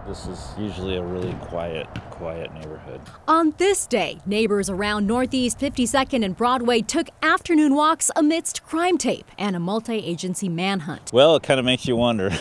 This is usually a really quiet neighborhood. On this day, neighbors around Northeast 52nd and Broadway took afternoon walks amidst crime tape and a multi-agency manhunt. Well, it kind of makes you wonder.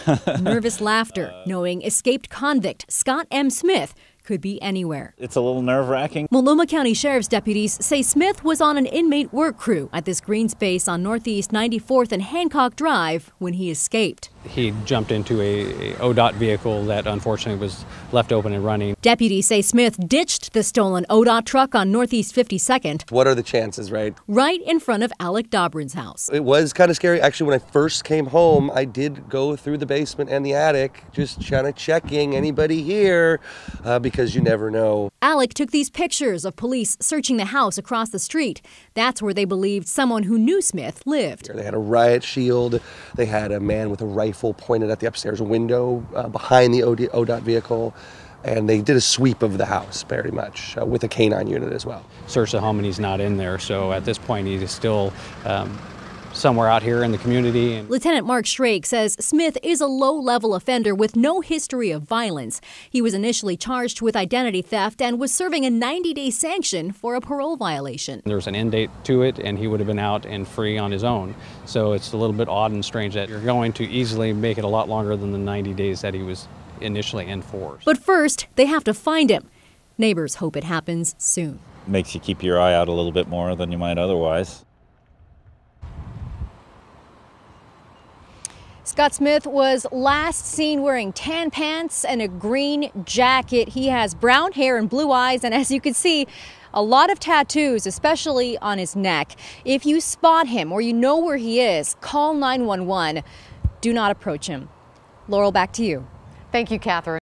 Nervous laughter, knowing escaped convict Scott M. Smith could be anywhere. It's a little nerve-wracking. Multnomah County Sheriff's deputies say Smith was on an inmate work crew at this green space on Northeast 94th and Hancock Drive when he escaped. He jumped into a ODOT vehicle that unfortunately was left open and running. Deputies say Smith ditched the stolen ODOT truck on Northeast 52nd. What are the chances, right? Right in front of Alec Dobrin's house. It was kind of scary. Actually, when I first came home, I did go through the basement and the attic, just kind of checking anybody here, because you never know. Alec took these pictures of police searching the house across the street. That's where they believed someone who knew Smith lived. They had a riot shield. They had a man with a rifle pointed at the upstairs window behind the ODOT vehicle. And they did a sweep of the house, very much, with a canine unit as well. Searched the home and he's not in there. So at this point, he is still somewhere out here in the community. Lieutenant Mark Schrake says Smith is a low-level offender with no history of violence. He was initially charged with identity theft and was serving a 90-day sanction for a parole violation. There's an end date to it, and he would have been out and free on his own. So it's a little bit odd and strange that you're going to easily make it a lot longer than the 90 days that he was initially in for. But first, they have to find him. Neighbors hope it happens soon. Makes you keep your eye out a little bit more than you might otherwise. Scott Smith was last seen wearing tan pants and a green jacket. He has brown hair and blue eyes, and as you can see, a lot of tattoos, especially on his neck. If you spot him or you know where he is, call 911. Do not approach him. Laurel, back to you. Thank you, Catherine.